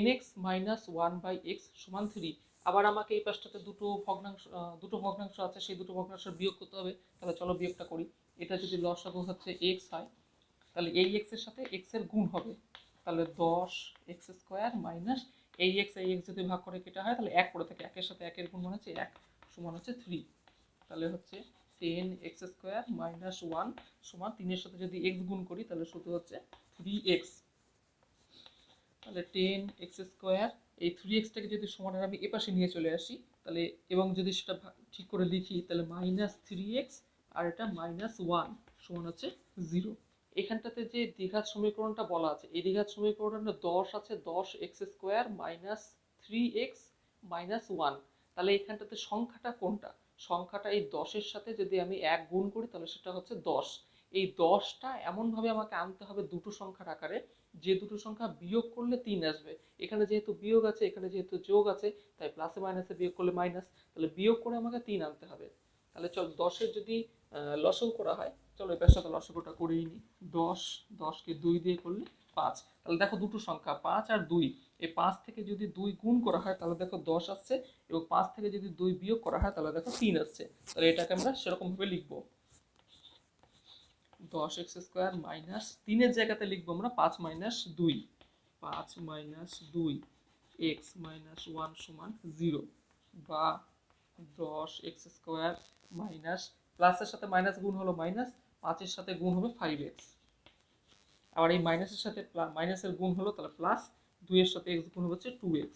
10x minus 1/x সমান 3। আবার আমাকে এই পাশটাতে দুটো ভগ্নাংশ আছে, সেই দুটো ভগ্নাংশ বিয়োগ করতে হবে। তাহলে চলো বিয়োগটা করি। এটা যদি লসাগু হচ্ছে x হয়, তাহলে এই x এর সাথে x এর গুণ হবে, তাহলে 10x² মাইনাস এই x যদি ভাগ করে কেটে হয় তাহলে 1 পড়ে থাকে, 1 এর সাথে 1 এর গুণ মানে হচ্ছে 1 সমান হচ্ছে 3। তাহলে হচ্ছে 10x² মাইনাস 1 সমান 3 এর সাথে যদি x গুণ করি তাহলে শুধু হচ্ছে 3x। তাহলে 10x², এই 3xটাকে যদি সমানের আমি এপাশে নিয়ে চলে আসি তাহলে, এবং যদি সেটা ঠিক করে লিখি তাহলে -3x আর এটা -1 সমান হচ্ছে 0। এখানটাতে যে দ্বিঘাত সমীকরণটা বলা আছে, এই দ্বিঘাত সমীকরণে 10 আছে, 10x² মাইনাস 3x মাইনাস 1। তাহলে এখানটাতে সংখ্যাটা কোনটা? সংখ্যাটা এই 10-এর সাথে যদি আমি 1 গুণ করি তাহলে সেটা হচ্ছে 10। এই 10টা এমনভাবে আমাকে আনতে হবে দুটো সংখ্যার আকারে, যে দুটো সংখ্যা বিয়োগ করলে 3 আসবে। এখানে যেহেতু বিয়োগ আছে, এখানে যেহেতু যোগ আছে, তাই প্লাসে মাইনাসে বিয়োগ করলে মাইনাস, তাহলে বিয়োগ করে আমাকে 3 আনতে হবে। তাহলে চল 10-এর যদি লসাগু করা হয়, চলো এই পাশটাতে লসাগুটা করেই নিই। 10কে 2 দিয়ে করলে 5। তাহলে দেখো দুটো সংখ্যা 5 আর 2, এই 5 থেকে যদি 2 গুণ করা হয় তাহলে দেখো 10 আসছে, এবং 5 থেকে যদি 2 বিয়োগ করা হয় তাহলে দেখো 3 আসছে। তাহলে এটাকে আমরা সেরকমভাবে লিখবো, 10x² মাইনাস 3-এর জায়গাতে লিখবো আমরা 5 মাইনাস 2, 5 মাইনাস 2 x মাইনাস 1 সমান 0, বা 10x² মাইনাস, প্লাসের সাথে মাইনাস গুণ হলো মাইনাস, 5-এর সাথে গুণ হবে 5x, আবার এই মাইনাসের সাথে মাইনাসের গুণ হলো তাহলে প্লাস, 2-এর সাথে x গুণ হচ্ছে 2x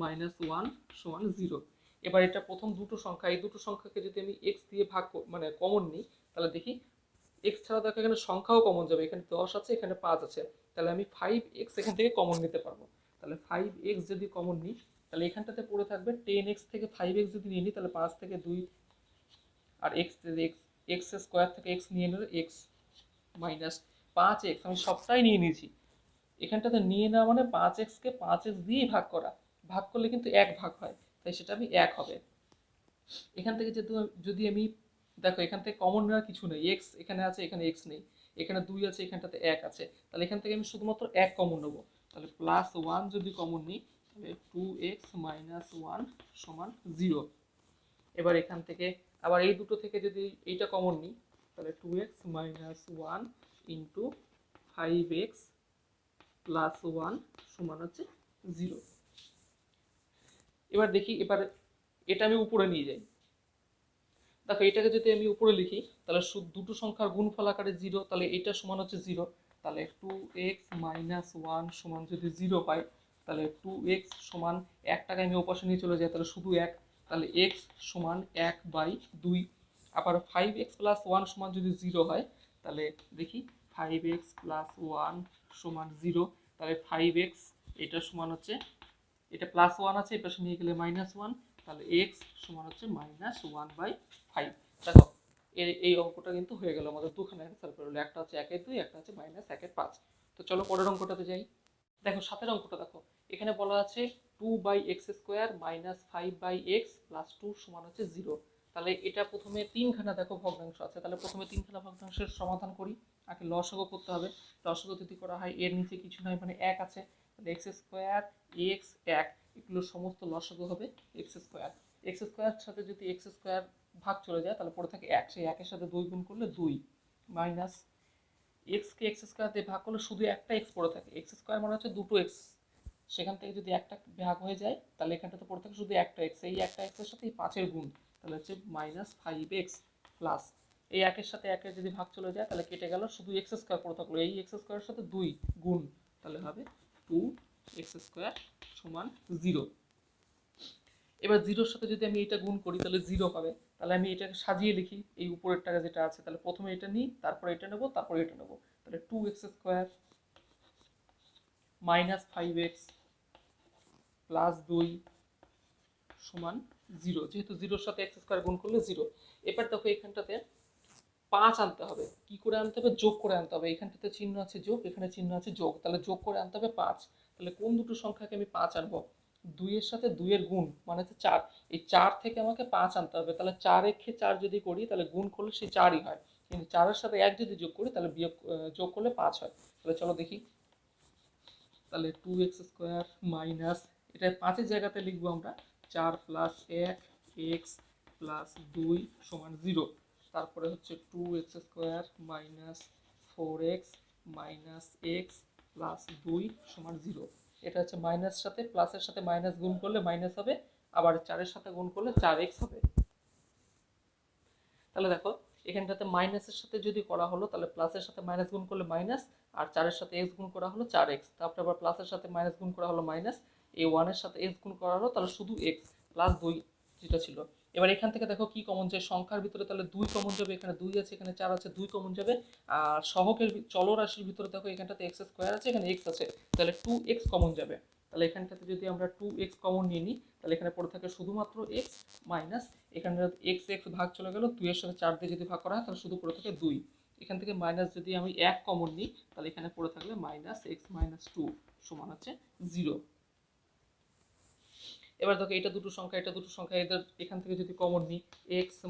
মাইনাস 1 সমান 0। এবার এটা প্রথম দুটো সংখ্যা, এই দুটো সংখ্যাকে যদি আমি x দিয়ে ভাগ মানে কমন নিই তাহলে দেখি x ছাড়া দেখো এখানে সংখ্যাও কমন যাবে, এখানে 10 আছে, এখানে 5 আছে, তাহলে আমি 5x এখান থেকে কমন নিতে পারবো। তাহলে 5x যদি কমন নিই তাহলে এখানটাতে পড়ে থাকবে 10x থেকে 5x যদি নিয়ে নিই তাহলে 5 থেকে 2 আর x² থেকে x নিয়ে নিলে x মাইনাস 5x, আমি সবটাই নিয়ে নিয়েছি। এখানটাতে নিয়ে নেওয়া মানে 5x কে 5x দিয়েই ভাগ করা, ভাগ করলে কিন্তু 1 ভাগ হয়, তাই সেটা আমি 1 হবে। এখান থেকে যদি আমি দেখো এখান থেকে কমন নেওয়ার কিছু নেই, x এখানে আছে, এখানে x নেই, এখানে 2 আছে, এখানটাতে 1 আছে, তাহলে এখান থেকে আমি শুধুমাত্র 1 কমন নেবো। তাহলে +1 যদি কমন নিই তাহলে 2x মাইনাস 1 সমান 0। এবার এখান থেকে আবার এই দুটো থেকে যদি এইটা কমন নিই তাহলে 2x minus 1 into 5x plus 1 সমান হচ্ছে 0। এবার দেখি, এবার এটা আমি উপরে নিয়ে যাই। দেখো এটাকে যদি আমি উপরে লিখি তাহলে দুটো সংখ্যার গুণফল আকারে 0, তাহলে এটা সমান হচ্ছে 0। তাহলে 2x মাইনাস 1 সমান যদি 0 পাই তাহলে 2x সমান 1টাকে আমি ওপাশে নিয়ে চলে যাই, তাহলে শুধু 1, তাহলে x সমান 1/2। আবার 5x প্লাস 1 সমান যদি 0 হয় তাহলে দেখি 5x প্লাস 1 সমান 0, তাহলে 5x এটা সমান হচ্ছে, এটা +1 আছে, এই পাশে নিয়ে গেলে -1, তাহলে x সমান হচ্ছে -1/5। দেখো এই অঙ্কটা কিন্তু হয়ে গেল, আমাদের দুখানে অ্যান্সার বেরোলো, একটা হচ্ছে 1/2, একটা হচ্ছে -1/5। তো চলো পরের অঙ্কটাতে যাই। দেখো 7-এর অঙ্কটা দেখো, এখানে বলা আছে 2/x² মাইনাস 5/x প্লাস 2 সমান হচ্ছে 0। তাহলে এটা প্রথমে তিনখানা দেখো ভগ্নাংশ আছে, তাহলে প্রথমে তিনখানা ভগ্নাংশের সমাধান করি। আগে লসাগু করতে হবে, লসাগু যদি করা হয় এর নিচে কিছু নয় মানে 1 আছে, তাহলে x² x 1 এগুলো সমস্ত লসাগু হবে x²। x² সাথে যদি x² ভাগ চলে যায় তাহলে পড়ে থাকে 1, সেই 1-এর সাথে 2 গুণ করলে 2 মাইনাস x কে x² দিয়ে ভাগ করলে শুধু একটা x পড়ে থাকে, x² মানে হচ্ছে দুটো x, সেখান থেকে যদি একটা ভাগ হয়ে যায় তাহলে এখানটাতে পড়ে থাকে শুধু একটা x, এই একটা x এর সাথে এই 5-এর গুণ, তাহলে হচ্ছে -5x প্লাস এই 1-এর সাথে 1-এর যদি ভাগ চলে যায় তাহলে কেটে গেল, শুধু x² পড়ে থাকলো, এই x² এর সাথে 2 গুণ, তাহলে হবে 2x² সমান 0। এবার 0-র সাথে যদি আমি এটা গুণ করি তাহলে 0 হবে, তাহলে আমি এটাকে সাজিয়ে লিখি, এই উপরের টাকা যেটা আছে তাহলে প্রথমে এটা নিই, তারপর এটা নেব, তারপর এটা নেব, তাহলে 2x² মাইনাস 5x প্লাস 2 সমান 0, যেহেতু 0-র সাথে x² গুণ করলে 0। এবার দেখো এখানটাতে 5 আনতে হবে, কি করে আনতে হবে? যোগ করে আনতে হবে, এখানটাতে চিহ্ন আছে যোগ, এখানে চিহ্ন আছে যোগ, তাহলে যোগ করে আনতে হবে 5। তাহলে কোন দুটো সংখ্যাকে আমি 5 আনবো? 2-এর সাথে 2-এর গুণ মানে হচ্ছে 4, এই 4 থেকে আমাকে 5 আনতে হবে, তাহলে 4 একে 4 যদি করি তাহলে গুণ করলে সেই 4ই হয়, কিন্তু 4-এর সাথে 1 যদি যোগ করি তাহলে যোগ করলে 5 হয়। তাহলে চলো দেখি, তাহলে 2x² মাইনাস, এটা 5-এর জায়গাতে লিখবো আমরা 4 + 1 x + 2 = 0। তারপরে হচ্ছে 2x² minus 4x minus x + 2 = 0। এটা হচ্ছে মাইনাস সাথে প্লাসের সাথে মাইনাস গুণ করলে মাইনাস হবে, আবার 4-এর সাথে গুণ করলে 4x হবে। তাহলে দেখো এখানটাতে মাইনাসের সাথে যদি করা হলো তাহলে প্লাসের সাথে মাইনাস গুণ করলে মাইনাস, আর 4-এর সাথে x গুণ করা হলো 4x, তারপরে আবার প্লাসের সাথে মাইনাস গুণ করা হলো মাইনাস, এই 1-এর সাথে x গুণ করা হলো তাহলে শুধু x প্লাস 2 যেটা ছিল। এবার এখান থেকে দেখো কি কমন যায়, সংখ্যার ভিতরে তাহলে 2 কমন যাবে, এখানে 2 আছে এখানে 4 আছে, 2 কমন যাবে। আর সহগের চলরাশির ভিতরে দেখো এখানটাতে x² আছে এখানে x আছে, তাহলে 2x কমন যাবে। তাহলে এখানটাতে যদি আমরা 2x কমন নিয়ে নিই তাহলে এখানে পড়ে থাকে শুধুমাত্র x মাইনাস, এখানে x ভাগ চলে গেল, 2 এর সাথে 4 দিয়ে যদি ভাগ করা হয় তাহলে শুধু পড়ে থাকে 2। এখান থেকে মাইনাস যদি আমি 1 কমন নিই তাহলে এখানে পড়ে থাকবে -x - 2 সমান হচ্ছে 0। এবার দেখো এটা দুটো সংখ্যা এদের এখান থেকে যদি কমন নিই x -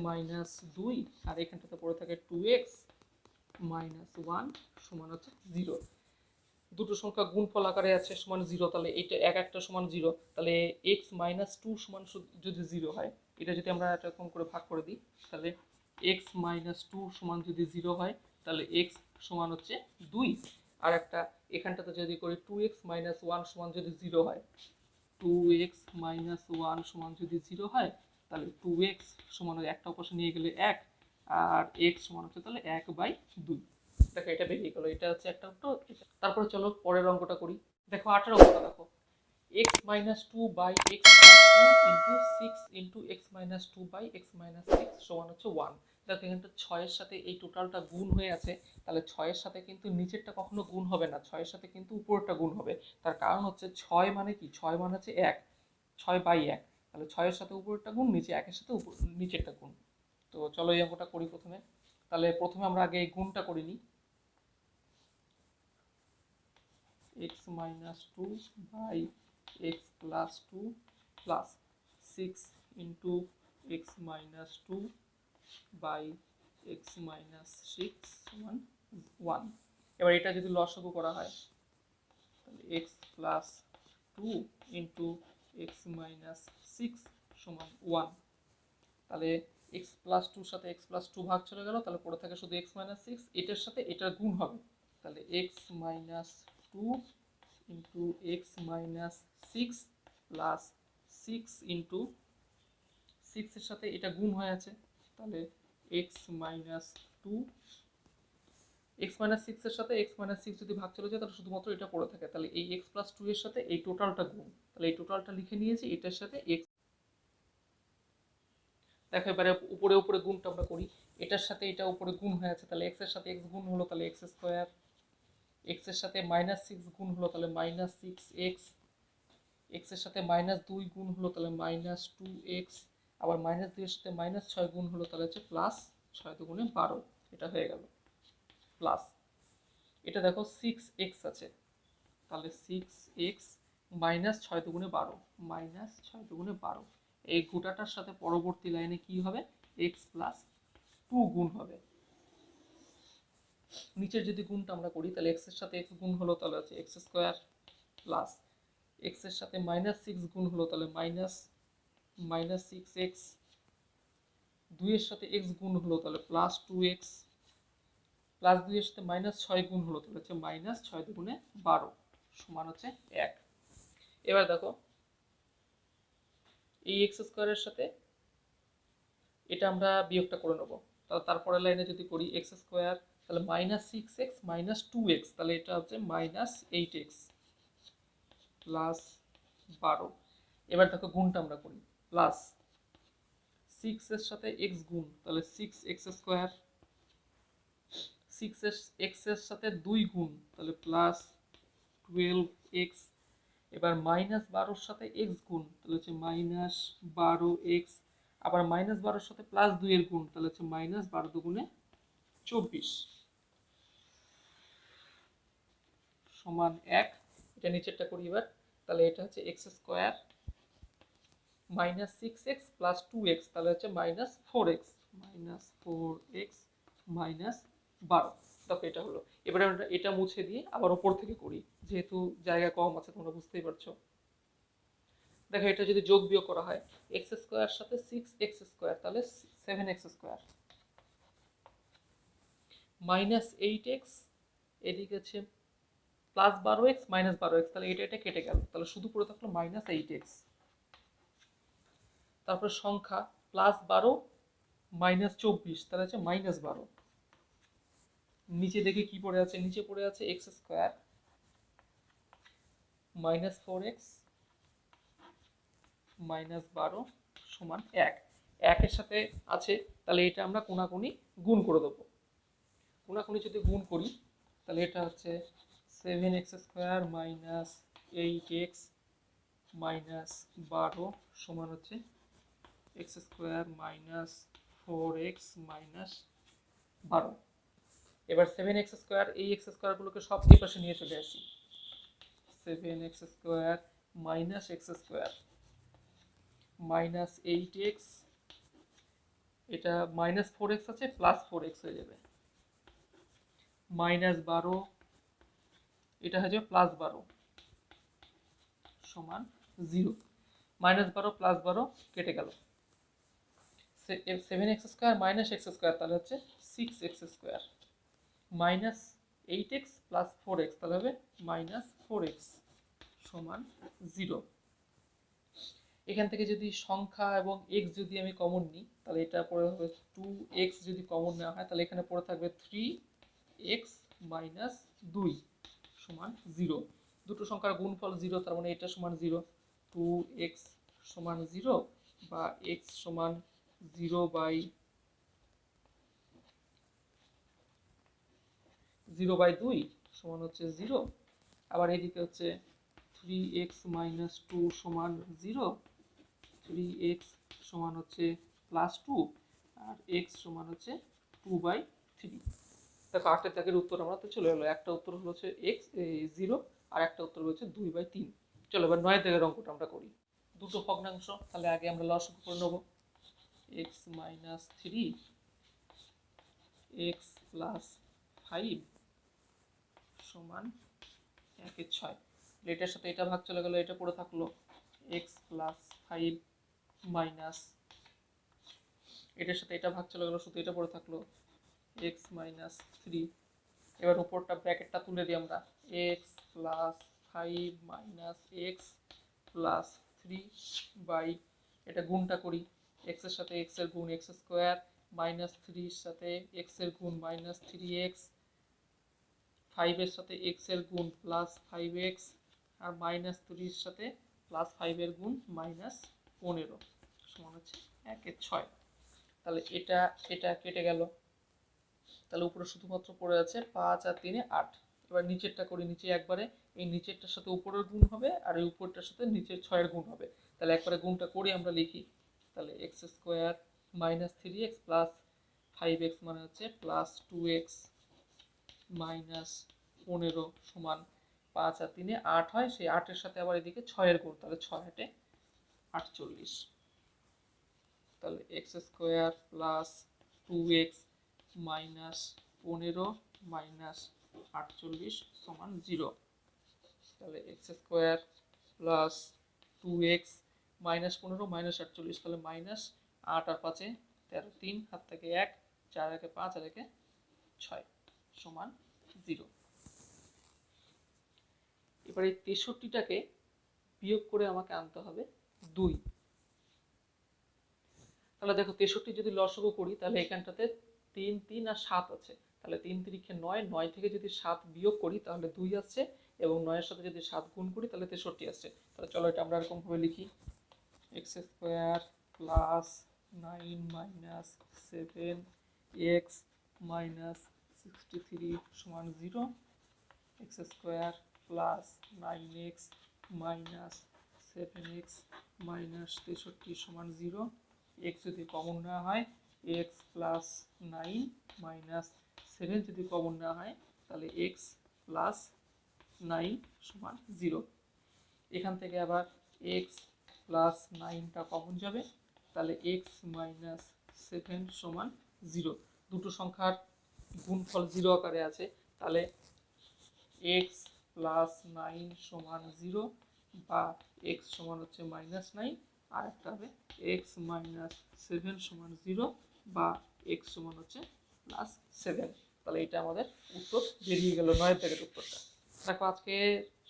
2 আর এখানটাতে পড়ে থাকে 2x - 1 সমান হচ্ছে 0। দুটো সংখ্যা গুণফল আকারে আছে সমান 0, তাহলে এটা একটা সমান 0, তাহলে x - 2 সমান যদি 0 হয়, এটা যদি আমরা এরকম করে ভাগ করে দিই তাহলে x - 2 সমান যদি 0 হয় তাহলে x সমান হচ্ছে 2। আর একটা এখানটাতে যদি করি 2x - 1 সমান যদি 0 হয়, 2x - 1 সমান যদি 0 হয় তাহলে 2x সমান একটা অপাশে নিয়ে গেলে 1, আর x সমান হচ্ছে তাহলে 1/2। দেখো এটা বেরিয়ে গেল, এটা হচ্ছে একটা উত্তর। তারপরে চলো পরের অঙ্কটা করি। দেখো 8-এর অঙ্কটা দেখো, x - 2 by x + 2 into 6 into x - 2 by x - 6 সমান হচ্ছে 1। দেখো এখানটা 6-এর সাথে এই টোটালটা গুণ হয়ে আছে, তাহলে 6-এর সাথে কিন্তু নিচেরটা কখনো গুণ হবে না, 6-এর সাথে কিন্তু উপরেরটা গুণ হবে। তার কারণ হচ্ছে 6 মানে কি, 6 মানে হচ্ছে 1, 6/1, তাহলে 6-এর সাথে উপরেরটা গুণ, নিচে 1-এর সাথে নিচেরটা গুণ। তো চলো এই অঙ্কটা করি প্রথমে। তাহলে প্রথমে আমরা আগে এই গুণটা করে নিই, x - 2 by x + 2 plus 6 into x - 2 by x - 6 সমান 1। এবার এটা যদি লসাগু করা হয় তাহলে x + 2 ইন্টু x - 6 সমান 1। তাহলে x + 2 সাথে x + 2 ভাগ চলে গেল, তাহলে পড়ে থাকে শুধু x - 6, এটার সাথে এটার গুণ হবে, তাহলে x - 2 into x - 6 plus 6 into 6 এর সাথে এটা গুণ হয়ে আছে, তাহলে x - 2, x - 6 এর সাথে x - 6 যদি ভাগ চলে যায় তাহলে শুধুমাত্র এটা পড়ে থাকে, তাহলে এই x + 2 এর সাথে এই টোটালটা গুণ, তাহলে এই টোটালটা লিখে নিয়েছি, এটার সাথে x। দেখো এবারে উপরে উপরে গুণটা আমরা করি, এটার সাথে এটা উপরে গুণ হয়ে আছে, তাহলে x এর সাথে x গুণ হলো তাহলে x², x এর সাথে -6 গুণ হলো তাহলে -6x, x এর সাথে -2 গুণ হলো তাহলে -2x, আবার -2 এর সাথে -6 গুণ হলো তাহলে হচ্ছে +6 × 12, এটা হয়ে গেল প্লাস। এটা দেখো 6x আছে, তাহলে 6x -6 × 12 -6 × 12, এই গোটাটার সাথে পরবর্তী লাইনে কি হবে, x + 2 গুণ হবে। নিচের যদি গুণটা আমরা করি তাহলে x এর সাথে x গুণ হলো তাহলে হচ্ছে x² প্লাস x এর সাথে -6 গুণ হলো তাহলে -6x, 2 এর সাথে x গুণ হলো তাহলে +2x, প্লাস 2 এর সাথে -6 গুণ হলো তাহলে হচ্ছে -6 × 12 সমান হচ্ছে 1। এবার দেখো এই x² এর সাথে এটা আমরা বিয়োগটা করে নেব, তাহলে তারপরের লাইনে যদি করি x² তাহলে -6x - 2x, তাহলে এটা হচ্ছে -8x প্লাস 12। এবার দেখো গুণটা আমরা করি, প্লাস 6 এর সাথে x গুণ তাহলে 6x², 6x এর সাথে 2 গুণ তাহলে +12x, এবার -12 এর সাথে x গুণ তাহলে হচ্ছে -12x, আবার -12 এর সাথে +2 এর গুণ তাহলে হচ্ছে -12 × 2 = 24 সমান 1। এটা নিচেরটা করি এবার, তাহলে এটা হচ্ছে x² -6x + 2x, তাহলে হচ্ছে -4x -4x -12। দেখো এটা হলো। এবারে আমরা এটা মুছে দিয়ে আবার ওপর থেকে করি, যেহেতু জায়গা কম আছে তোমরা বুঝতেই পারছো। দেখো এটা যদি যোগ বিয়োগ করা হয়, এক্স স্কোয়ার সাথে 6x² তাহলে 7x², মাইনাস 8x, এদিকে আছে প্লাস 12x মাইনাস 12x, তাহলে এটা কেটে গেল, তাহলে শুধু পড়ে থাকলো মাইনাস 8x। তারপর সংখ্যা প্লাস 12 মাইনাস 24, তাহলে আছে মাইনাস 12। নিচে দেখে কি পড়ে আছে, নিচে পড়ে আছে x² মাইনাস 4x মাইনাস 12 সমান 1। একের সাথে আছে, তাহলে এটা আমরা কোনাকুনি গুণ করে দেবো। কোনাকুনি যদি গুণ করি তাহলে এটা হচ্ছে 7x² মাইনাস 8x মাইনাস 12 সমান হচ্ছে x² মাইনাস 4x মাইনাস 12। এবার 7x² এই x² গুলোকে সব এই পাশে নিয়ে চলে আসি। 7x² minus x² minus 8x, এটা মাইনাস 4x আছে প্লাস 4x হয়ে যাবে, মাইনাস 12, এটা হয়ে যাবে প্লাস 12 সমান 0। মাইনাস 12 প্লাস 12 কেটে গেল। 7x² মাইনাস x² তাহলে হচ্ছে 6x² minus 8x plus 4x তাহলে হবে মাইনাস 4x সমান 0। এখান থেকে যদি সংখ্যা এবং x যদি আমি কমন নিই তাহলে এটা পড়ে হবে 2x, যদি কমন নেওয়া হয় তাহলে এখানে পড়ে থাকবে 3x মাইনাস 2 সমান 0। দুটো সংখ্যার গুণফল 0, তার মানে এটা সমান 0। 2x সমান 0 বা x সমান 0/2 সমান হচ্ছে 0। আবার এদিকে হচ্ছে 3x মাইনাস 2 সমান 0, 3x সমান হচ্ছে প্লাস 2 আর x সমান হচ্ছে 2/3। দেখো 8 দাগের উত্তর আমরা তো চলে এলো। একটা উত্তর হলো হচ্ছে x 0 আর একটা উত্তর হচ্ছে 2/3। চলো এবার 9 দাগের অঙ্কটা আমরা করি। দুটো ভগ্নাংশ, তাহলে আগে আমরা লসাগু করে নেব। x মাইনাস 3 x প্লাস 5 সমান 1/6। এটার সাথে এটা ভাগ চলে গেল, এটা পড়ে থাকলো x প্লাস 5 মাইনাস, এটার সাথে এটা ভাগ চলে গেল, শুধু এটা পড়ে থাকলো x মাইনাস 3। এবার উপরটা ব্র্যাকেটটা তুলে দিই আমরা, x plus 5 minus x plus 3 by, এটা গুণটা করি, x এর সাথে x এর গুণ x² মাইনাস 3 এর সাথে x এর গুণ মাইনাস 3x, 5 এর সাথে x এর গুণ প্লাস 5x আর মাইনাস 3 এর সাথে প্লাস 5 এর গুণ মাইনাস 15 সমান হচ্ছে 1/6। তাহলে এটা কেটে গেল, তাহলে উপরে শুধুমাত্র পড়ে আছে 5 আর 3 8। এবার নিচেরটা করি, নিচে একবারে এই নিচেরটার সাথে উপরের গুণ হবে আর এই উপরটার সাথে নিচের 6 এর গুণ হবে। তাহলে একবারে গুণটা করি আমরা, লিখি তাহলে x² minus 3x plus 5x মানে হচ্ছে প্লাস 2x মাইনাস 15 সমান 5 আর 3 8 হয়, সেই 8 এর সাথে আবার এদিকে 6 এর গুণ, তাহলে 6 8 48। তাহলে x² plus 2x minus 15 minus 48 সমান 0। তাহলে x² plus 2x minus 15 minus 48, তাহলে মাইনাস 8 আর 5 13, 3 হাত থেকে 1, 4 একে 5 আর একে 6 সমান 0। এবার এই 63টাকে বিয়োগ করে আমাকে আনতে হবে 2। তাহলে দেখো 63 যদি লসাগু করি তাহলে এখানটাতে 3 3 আর 7 আছে, তাহলে 3 3 9, 9 থেকে যদি 7 বিয়োগ করি তাহলে 2 আসছে এবং 9 এর সাথে যদি 7 গুণ করি তাহলে 63 আসছে। তাহলে চলো এটা আমরা এরকম ভাবে লিখি, x² plus 9 minus 7x minus 63 সমান 0, x² plus 9x minus 7x minus 63 সমান 0। x যদি কমন নেওয়া হয় x প্লাস 9 মাইনাস 7 যদি কমন নেওয়া হয় তাহলে x প্লাস 9 সমান 0। এখান থেকে আবার x প্লাস 9টা কমন যাবে, তাহলে x মাইনাস 7 সমান 0। দুটো সংখ্যার গুণফল 0 আকারে আছে, তাহলে এক্স প্লাস 9 সমান 0 বা এক্স সমান হচ্ছে -9, আর একটা হবে এক্স -7 সমান 0 বা এক্স সমান হচ্ছে +7। তাহলে এটা আমাদের উত্তর বেরিয়ে গেল 9 দাগের উত্তরটা। দেখো আজকে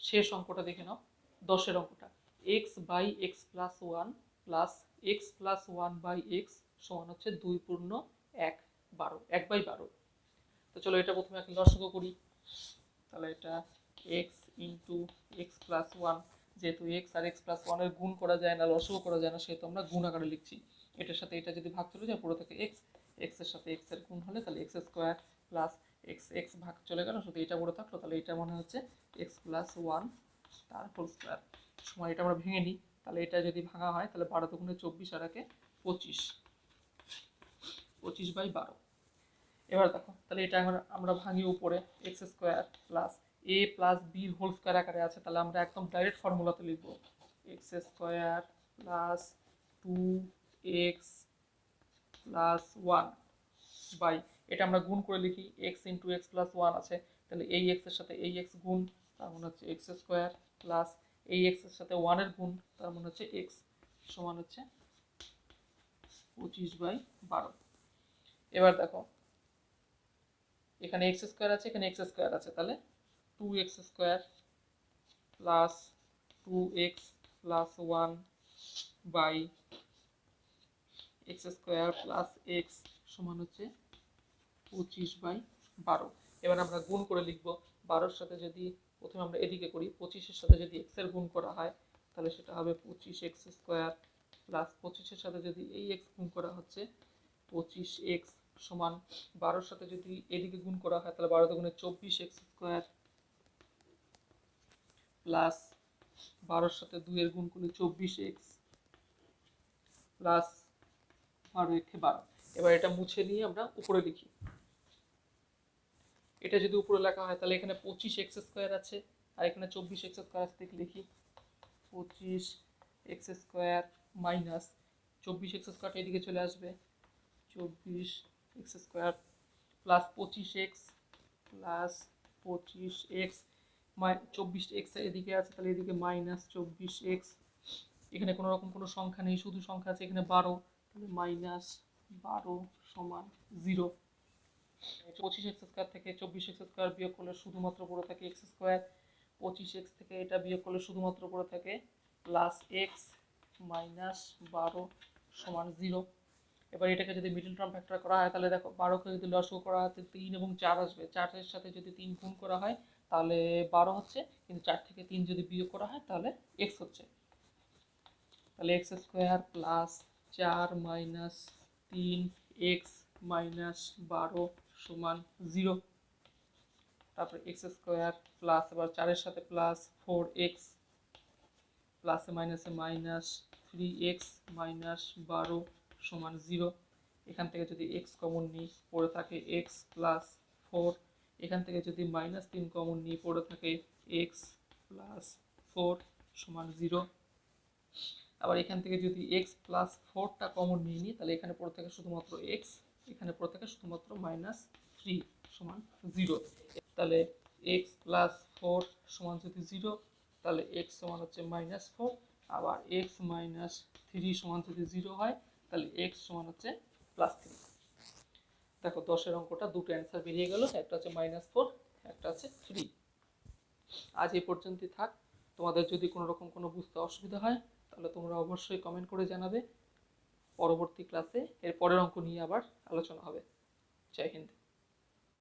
শেষ অঙ্কটা দেখে নাও, 10-এর অঙ্কটা। X by x plus 1 plus x plus 1 by x সমান হচ্ছে 2 পূর্ণ 1 12, 1/12। তো চলো এটা প্রথমে এখন লসাগু করি। তাহলে এটা এক্স ইন্টু এক্স প্লাস 1, যেহেতু এক্স আর এক্স প্লাস 1 এর গুণ করা যায় না, লসাগু করা যায় না, সেহেতু আমরা গুণ আকারে লিখছি। এটার সাথে এটা যদি ভাগ চলে যায় পুরো থেকে এক্স, এক্স এর সাথে এক্স এর গুণ হলে তাহলে x square plus x, x ভাগ চলে গেল, শুধু এটা পড়ে থাকলো, তাহলে এটা মনে হচ্ছে এক্স প্লাস 1 তার হোল স্কোয়ার। সময় এটা আমরা ভেঙে নিই, তাহলে এটা যদি ভাঙা হয় তাহলে 12 দুগুণে 24 আর একে 25, 25/12। এবার দেখো তাহলে এটা আমরা ভাঙি উপরে x square plus A plus বির হোল স্কোয়ার আকারে আছে, তাহলে আমরা একদম ডাইরেক্ট ফর্মুলাতে লিখব x square plus 2x plus 1 by, এটা আমরা গুণ করে লিখি এক্স ইন্টু এক্স প্লাস 1 আছে, তাহলে এই এক্স এর সাথে এই এক্স গুণ, তার মানে হচ্ছে এক্স স্কোয়ার প্লাস এই এক্স এর সাথে 1 এর গুণ, তার মানে হচ্ছে এক্স সমান হচ্ছে 25/12। এবার দেখো এখানে এক্স স্কোয়ার আছে, এখানে এক্স স্কোয়ার আছে, তাহলে 2x square plus 2x plus 1 by x square plus x সমান হচ্ছে 25/12। এবার আমরা গুণ করে লিখব 12-এর সাথে যদি প্রথমে আমরা এদিকে করি, 25-এর সাথে যদি এক্স এর গুণ করা হয় তাহলে সেটা হবে 25x স্কোয়ার প্লাস 25-এর সাথে যদি এই এক্স গুণ করা হচ্ছে 25x সমান 12-এর সাথে যদি এদিকে গুণ করা হয় তাহলে 12 দুগুণে 24x স্কোয়ার প্লাস 12-এর সাথে 2 এর গুণ করলে 24x প্লাস 12 এবার এটা মুছে নিয়ে আমরা উপরে লিখি। এটা যদি উপরে লেখা হয় তাহলে এখানে 25x স্কোয়ার আছে আর এখানে 24x স্কোয়ার আছে, দেখে লিখি 25x স্কোয়ার মাইনাস 24x স্কোয়ারটা এদিকে চলে আসবে, 24x square plus 25x plus 25x 24x এদিকে আছে, তাহলে এদিকে মাইনাস 24x, এখানে কোনো রকম কোনো সংখ্যা নেই, শুধু সংখ্যা আছে এখানে 12, তাহলে -12 সমান 0। 25x স্কোয়ার থেকে 24x স্কোয়ার বিয়োগ করলে শুধুমাত্র পড়ে থাকে এক্স স্কোয়ার, 25x থেকে এটা বিয়োগ করলে শুধুমাত্র পড়ে থাকে প্লাস এক্স -12 সমান 0। এবার এটাকে যদি মিডল টার্ম ফ্যাক্টর করা হয় তাহলে দেখো 12কে যদি লসাগু করা হয় 3 এবং 4 আসবে, 4-এর সাথে যদি 3 গুণ করা হয় তাহলে 12 হচ্ছে, কিন্তু 4 থেকে 3 যদি বিয়োগ করা হয় তাহলে এক্স হচ্ছে, তাহলে x square plus 4 minus 3x -12 সমান 0। তারপরে এক্স স্কোয়ার প্লাস আবার 4-এর সাথে প্লাস 4x প্লাসে মাইনাসে মাইনাস 3x -12 সমান 0। এখান থেকে যদি x কমন নিই পড়ে থাকে x প্লাস 4, এখান থেকে যদি -3 কমন নিই পড়ে থাকে x প্লাস 4 সমান 0। আবার এখান থেকে যদি x প্লাস 4টা কমন নিয়ে নিই তাহলে এখানে পড়ে থাকে শুধুমাত্র x, এখানে পড়ে থাকে শুধুমাত্র -3 সমান 0। তাহলে x প্লাস 4 সমান যদি 0 তাহলে x সমান হচ্ছে -4, আবার x -3 সমান যদি 0 হয় তাহলে x সমান হচ্ছে +3। দেখো 10-এর অঙ্কটা দুটো অ্যান্সার বেরিয়ে গেল, একটা হচ্ছে -4, একটা আছে 3। আজ এই পর্যন্তই থাক। তোমাদের যদি কোনো রকম কোনো বুঝতে অসুবিধা হয় তাহলে তোমরা অবশ্যই কমেন্ট করে জানাবে। পরবর্তী ক্লাসে এর পরের অঙ্ক নিয়ে আবার আলোচনা হবে। জয় হিন্দ।